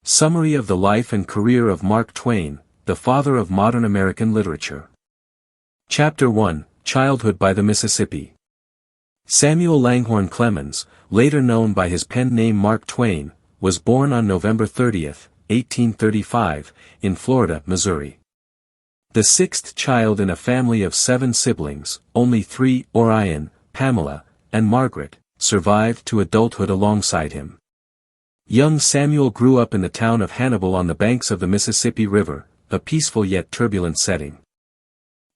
Summary of the life and career of Mark Twain, the father of modern American literature. Chapter 1, Childhood by the Mississippi. Samuel Langhorne Clemens, later known by his pen name Mark Twain, was born on November 30, 1835, in Florida, Missouri. The sixth child in a family of 7 siblings, only 3, Orion, Pamela, and Margaret, survived to adulthood alongside him. Young Samuel grew up in the town of Hannibal on the banks of the Mississippi River, a peaceful yet turbulent setting.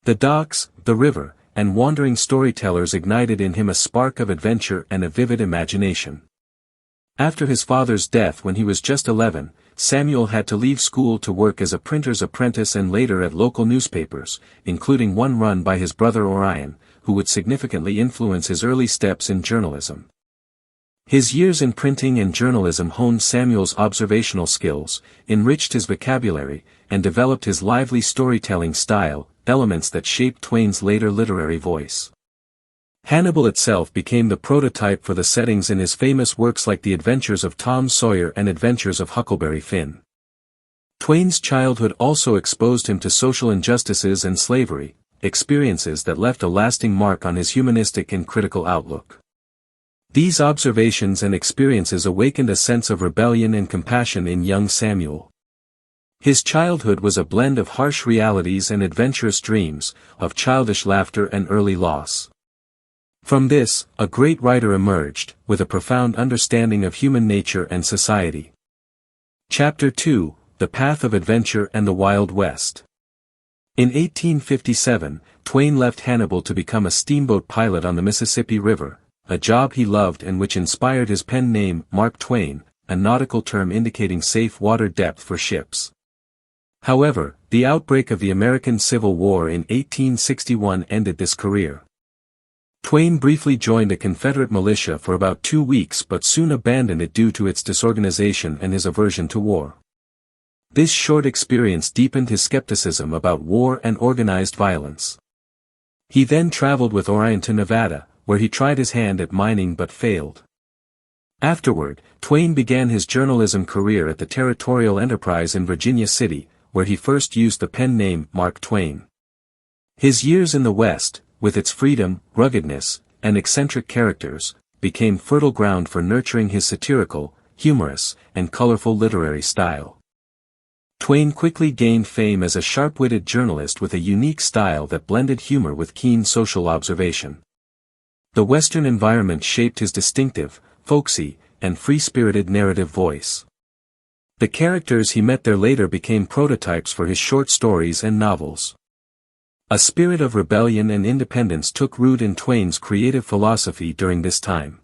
The docks, the river, and wandering storytellers ignited in him a spark of adventure and a vivid imagination. After his father's death when he was just 11, Samuel had to leave school to work as a printer's apprentice and later at local newspapers, including one run by his brother Orion, who would significantly influence his early steps in journalism. His years in printing and journalism honed Samuel's observational skills, enriched his vocabulary, and developed his lively storytelling style, elements that shaped Twain's later literary voice. Hannibal itself became the prototype for the settings in his famous works like The Adventures of Tom Sawyer and Adventures of Huckleberry Finn. Twain's childhood also exposed him to social injustices and slavery, experiences that left a lasting mark on his humanistic and critical outlook. These observations and experiences awakened a sense of rebellion and compassion in young Samuel. His childhood was a blend of harsh realities and adventurous dreams, of childish laughter and early loss. From this, a great writer emerged, with a profound understanding of human nature and society. Chapter 2, The Path of Adventure and the Wild West. In 1857, Twain left Hannibal to become a steamboat pilot on the Mississippi River, a job he loved and which inspired his pen name, Mark Twain, a nautical term indicating safe water depth for ships. However, the outbreak of the American Civil War in 1861 ended this career. Twain briefly joined a Confederate militia for about 2 weeks but soon abandoned it due to its disorganization and his aversion to war. This short experience deepened his skepticism about war and organized violence. He then traveled with Orion to Nevada, where he tried his hand at mining but failed. Afterward, Twain began his journalism career at the Territorial Enterprise in Virginia City, where he first used the pen name Mark Twain. His years in the West, with its freedom, ruggedness, and eccentric characters, became fertile ground for nurturing his satirical, humorous, and colorful literary style. Twain quickly gained fame as a sharp-witted journalist with a unique style that blended humor with keen social observation. The Western environment shaped his distinctive, folksy, and free-spirited narrative voice. The characters he met there later became prototypes for his short stories and novels. A spirit of rebellion and independence took root in Twain's creative philosophy during this time.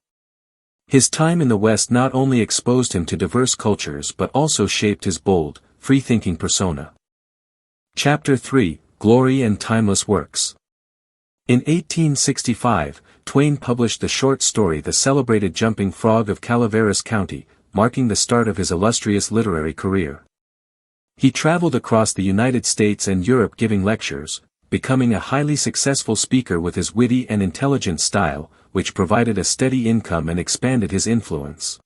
His time in the West not only exposed him to diverse cultures but also shaped his bold, free-thinking persona. Chapter 3, Glory and Timeless Works. In 1865, Twain published the short story The Celebrated Jumping Frog of Calaveras County, marking the start of his illustrious literary career. He traveled across the United States and Europe giving lectures, becoming a highly successful speaker with his witty and intelligent style, which provided a steady income and expanded his influence.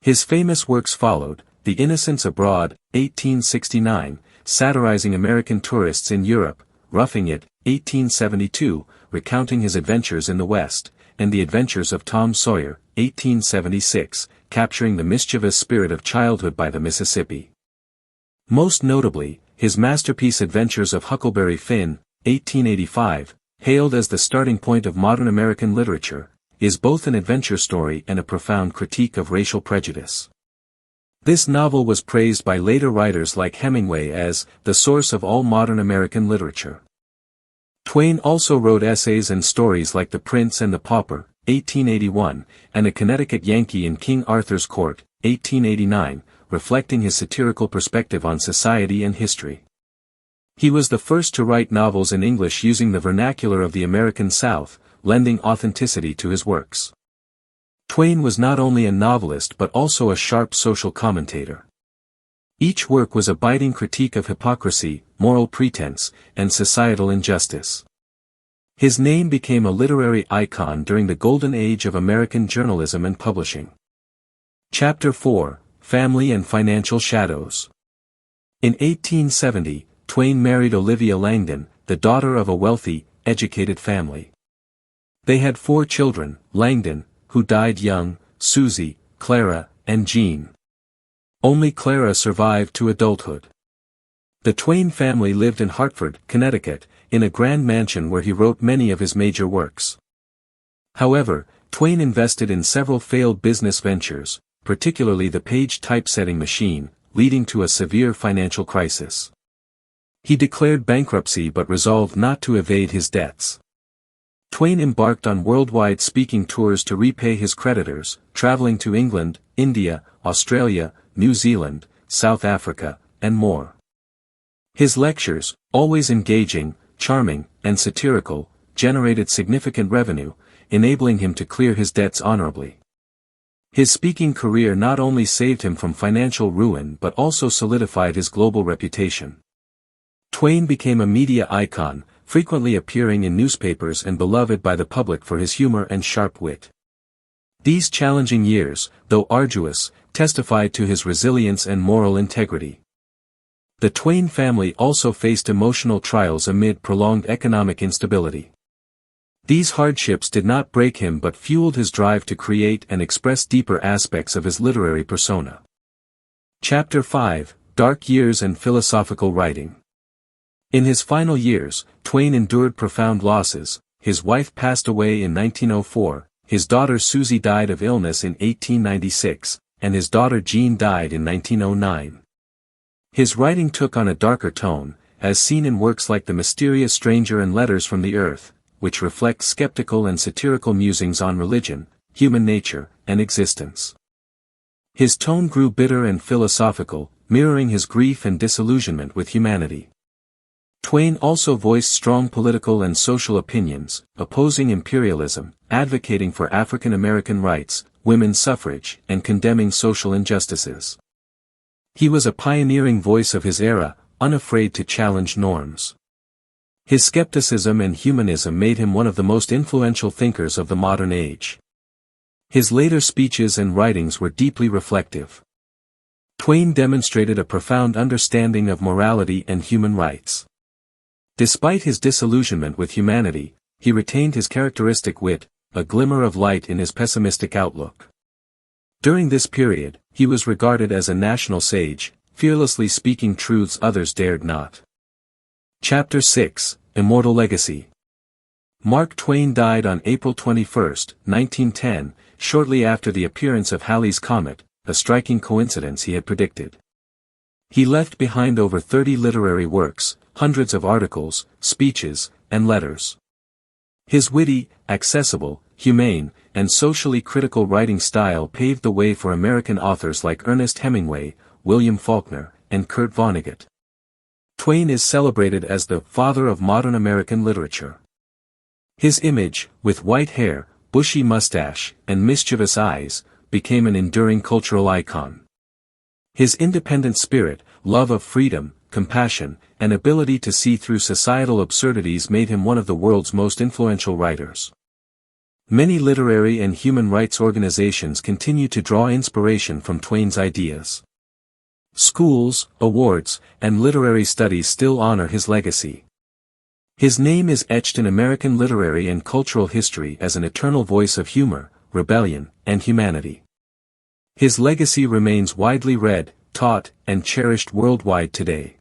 His famous works followed, The Innocents Abroad, 1869, satirizing American tourists in Europe, Roughing It, 1872, recounting his adventures in the West, and The Adventures of Tom Sawyer, 1876, capturing the mischievous spirit of childhood by the Mississippi. Most notably, his masterpiece Adventures of Huckleberry Finn, 1885, hailed as the starting point of modern American literature, is both an adventure story and a profound critique of racial prejudice. This novel was praised by later writers like Hemingway as the source of all modern American literature. Twain also wrote essays and stories like The Prince and the Pauper, 1881, and A Connecticut Yankee in King Arthur's Court, 1889, reflecting his satirical perspective on society and history. He was the first to write novels in English using the vernacular of the American South, lending authenticity to his works. Twain was not only a novelist but also a sharp social commentator. Each work was a biting critique of hypocrisy, moral pretense, and societal injustice. His name became a literary icon during the golden age of American journalism and publishing. Chapter 4, family and financial shadows. In 1870, Twain married Olivia Langdon, the daughter of a wealthy, educated family. They had 4 children, Langdon, who died young, Susie, Clara, and Jean. Only Clara survived to adulthood. The Twain family lived in Hartford, Connecticut, in a grand mansion where he wrote many of his major works. However, Twain invested in several failed business ventures, particularly the Page typesetting machine, leading to a severe financial crisis. He declared bankruptcy but resolved not to evade his debts. Twain embarked on worldwide speaking tours to repay his creditors, traveling to England, India, Australia, New Zealand, South Africa, and more. His lectures, always engaging, charming, and satirical, generated significant revenue, enabling him to clear his debts honorably. His speaking career not only saved him from financial ruin but also solidified his global reputation. Twain became a media icon, frequently appearing in newspapers and beloved by the public for his humor and sharp wit. These challenging years, though arduous, testified to his resilience and moral integrity. The Twain family also faced emotional trials amid prolonged economic instability. These hardships did not break him but fueled his drive to create and express deeper aspects of his literary persona. Chapter 5: Dark Years and Philosophical Writing. In his final years, Twain endured profound losses. His wife passed away in 1904, his daughter Susie died of illness in 1896, and his daughter Jean died in 1909. His writing took on a darker tone, as seen in works like The Mysterious Stranger and Letters from the Earth, which reflect skeptical and satirical musings on religion, human nature, and existence. His tone grew bitter and philosophical, mirroring his grief and disillusionment with humanity. Twain also voiced strong political and social opinions, opposing imperialism, advocating for African American rights, women's suffrage, and condemning social injustices. He was a pioneering voice of his era, unafraid to challenge norms. His skepticism and humanism made him one of the most influential thinkers of the modern age. His later speeches and writings were deeply reflective. Twain demonstrated a profound understanding of morality and human rights. Despite his disillusionment with humanity, he retained his characteristic wit, a glimmer of light in his pessimistic outlook. During this period, he was regarded as a national sage, fearlessly speaking truths others dared not. Chapter 6: Immortal Legacy. Mark Twain died on April 21, 1910, shortly after the appearance of Halley's Comet, a striking coincidence he had predicted. He left behind over 30 literary works, hundreds of articles, speeches, and letters. His witty, accessible, humane, and socially critical writing style paved the way for American authors like Ernest Hemingway, William Faulkner, and Kurt Vonnegut. Twain is celebrated as the father of modern American literature. His image, with white hair, bushy mustache, and mischievous eyes, became an enduring cultural icon. His independent spirit, love of freedom, compassion, and ability to see through societal absurdities made him one of the world's most influential writers. Many literary and human rights organizations continue to draw inspiration from Twain's ideas. Schools, awards, and literary studies still honor his legacy. His name is etched in American literary and cultural history as an eternal voice of humor, rebellion, and humanity. His legacy remains widely read, taught, and cherished worldwide today.